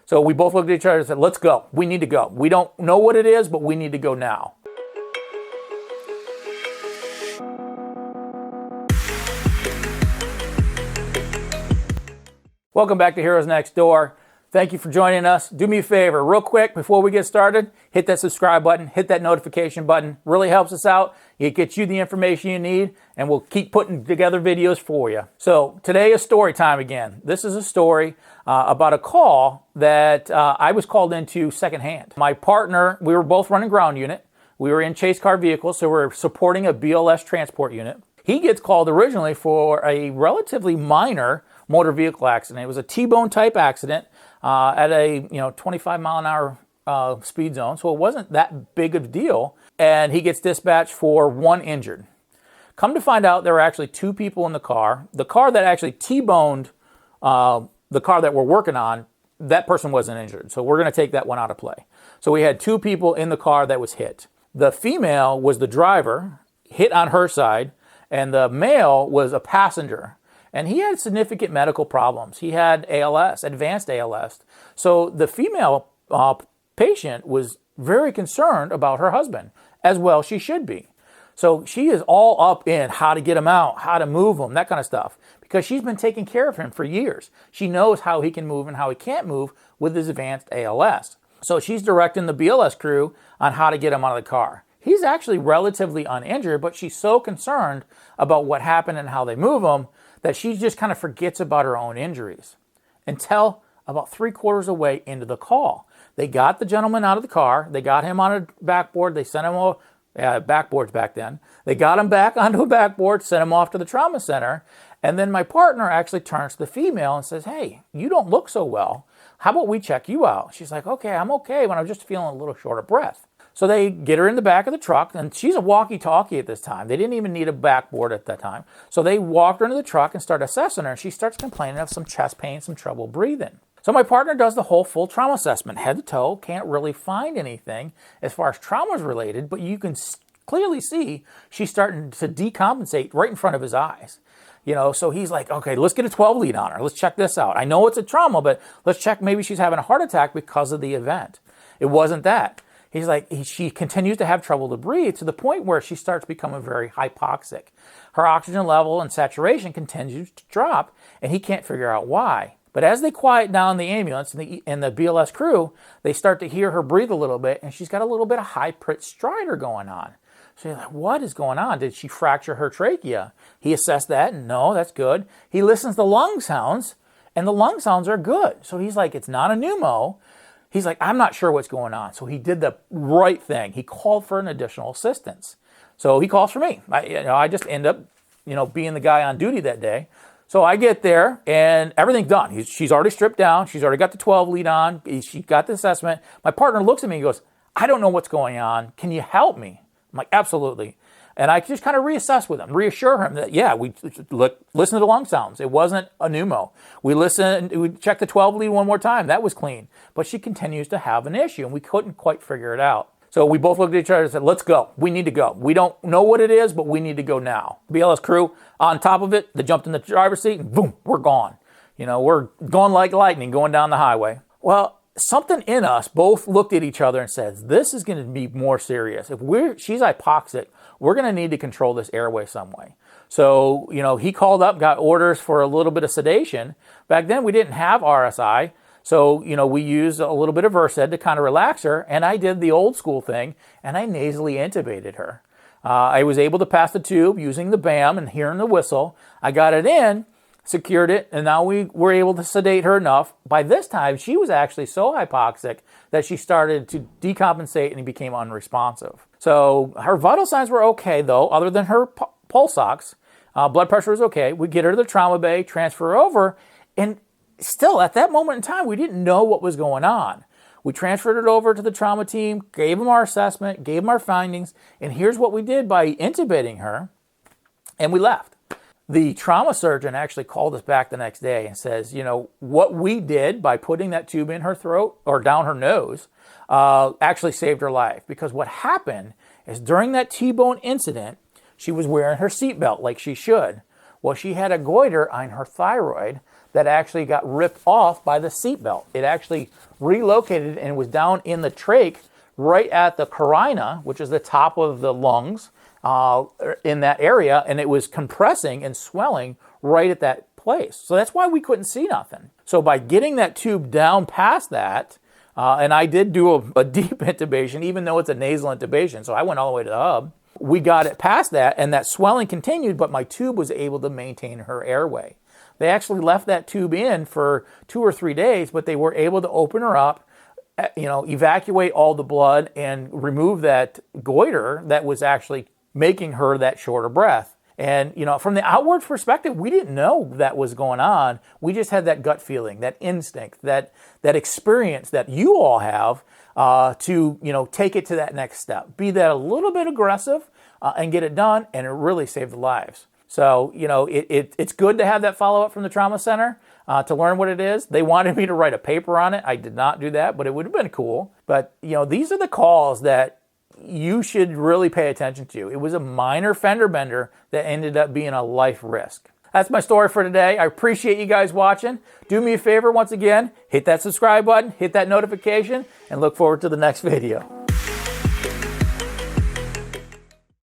So we both looked at each other and said, let's go. We need to go. We don't know what it is, but we need to go now. Welcome back to Heroes Next Door. Thank you for joining us. Do me a favor, real quick, before we get started, hit that subscribe button, hit that notification button. Really helps us out. It gets you the information you need, and we'll keep putting together videos for you. So today is story time again. This is a story about a call that I was called into secondhand. My partner, we were both running ground unit. We were in chase car vehicles, so we're supporting a BLS transport unit. He gets called originally for a relatively minor motor vehicle accident. It was a T-bone type accident at a 25 mile an hour speed zone, so it wasn't that big of a deal. And he gets dispatched for one injured. Come to find out, there were actually two people in the car. The car that actually T-boned the car that we're working on, that person wasn't injured. So we're going to take that one out of play. So we had two people in the car that was hit. The female was the driver, hit on her side, and the male was a passenger. And he had significant medical problems. He had ALS, advanced ALS. So the female patient was very concerned about her husband, as well she should be. So she is all up in how to get him out, how to move him, that kind of stuff, because she's been taking care of him for years. She knows how he can move and how he can't move with his advanced ALS. So she's directing the BLS crew on how to get him out of the car. He's actually relatively uninjured, but she's so concerned about what happened and how they move him that she just kind of forgets about her own injuries until about 3/4 away into the call. They got the gentleman out of the car. They got him on a backboard. They sent him backboards back then. They got him back onto a backboard, sent him off to the trauma center. And then my partner actually turns to the female and says, "Hey, you don't look so well. How about we check you out?" She's like, "Okay, I'm okay, but I'm just feeling a little short of breath." So they get her in the back of the truck, and she's a walkie-talkie at this time. They didn't even need a backboard at that time. So they walked her into the truck and start assessing her, and she starts complaining of some chest pain, some trouble breathing. So my partner does the whole full trauma assessment, head to toe, can't really find anything as far as trauma is related, but you can clearly see she's starting to decompensate right in front of his eyes. So he's like, okay, let's get a 12 lead on her. Let's check this out. I know it's a trauma, but let's check maybe she's having a heart attack because of the event. It wasn't that. He's like, she continues to have trouble to breathe to the point where she starts becoming very hypoxic. Her oxygen level and saturation continues to drop, and he can't figure out why. But as they quiet down the ambulance and the BLS crew, they start to hear her breathe a little bit, and she's got a little bit of high-pitched stridor going on. So you're like, what is going on? Did she fracture her trachea? He assessed that, and no, that's good. He listens to lung sounds, and the lung sounds are good. So he's like, it's not a pneumo. He's like, I'm not sure what's going on. So he did the right thing. He called for an additional assistance. So he calls for me. I just end up, being the guy on duty that day. So I get there and everything's done. She's already stripped down. She's already got the 12 lead on. She got the assessment. My partner looks at me and goes, I don't know what's going on. Can you help me? I'm like, absolutely. And I just kind of reassess with him, reassure him that, we listen to the lung sounds. It wasn't a pneumo. We checked the 12 lead one more time. That was clean. But she continues to have an issue, and we couldn't quite figure it out. So we both looked at each other and said, let's go. We need to go. We don't know what it is, but we need to go now. BLS crew on top of it, they jumped in the driver's seat, and boom, we're gone. We're going like lightning going down the highway. Well, something in us both looked at each other and said, this is going to be more serious. If she's hypoxic, we're going to need to control this airway some way. So, he called up, got orders for a little bit of sedation. Back then, we didn't have RSI. So, we used a little bit of Versed to kind of relax her. And I did the old school thing, and I nasally intubated her. I was able to pass the tube using the BAM and hearing the whistle. I got it in, secured it, and now we were able to sedate her enough. By this time, she was actually so hypoxic that she started to decompensate and became unresponsive. So her vital signs were okay, though, other than her pulse ox. Blood pressure was okay. We get her to the trauma bay, transfer her over, and still, at that moment in time, we didn't know what was going on. We transferred it over to the trauma team, gave them our assessment, gave them our findings, and here's what we did by intubating her, and we left. The trauma surgeon actually called us back the next day and says, what we did by putting that tube in her throat or down her nose actually saved her life. Because what happened is during that T-bone incident, she was wearing her seatbelt like she should. Well, she had a goiter on her thyroid that actually got ripped off by the seatbelt. It actually relocated and was down in the trach right at the carina, which is the top of the lungs, in that area, and it was compressing and swelling right at that place. So that's why we couldn't see nothing. So by getting that tube down past that, and I did do a deep intubation, even though it's a nasal intubation, so I went all the way to the hub. We got it past that, and that swelling continued, but my tube was able to maintain her airway. They actually left that tube in for 2 or 3 days, but they were able to open her up, evacuate all the blood and remove that goiter that was actually making her that shorter breath. And, from the outward perspective, we didn't know that was going on. We just had that gut feeling, that instinct, that experience that you all have to, take it to that next step. Be that a little bit aggressive and get it done, and it really saved lives. So, it's good to have that follow-up from the trauma center to learn what it is. They wanted me to write a paper on it. I did not do that, but it would have been cool. But, these are the calls that you should really pay attention to. It was a minor fender bender that ended up being a life risk. That's my story for today. I appreciate you guys watching. Do me a favor once again, hit that subscribe button, hit that notification, and look forward to the next video.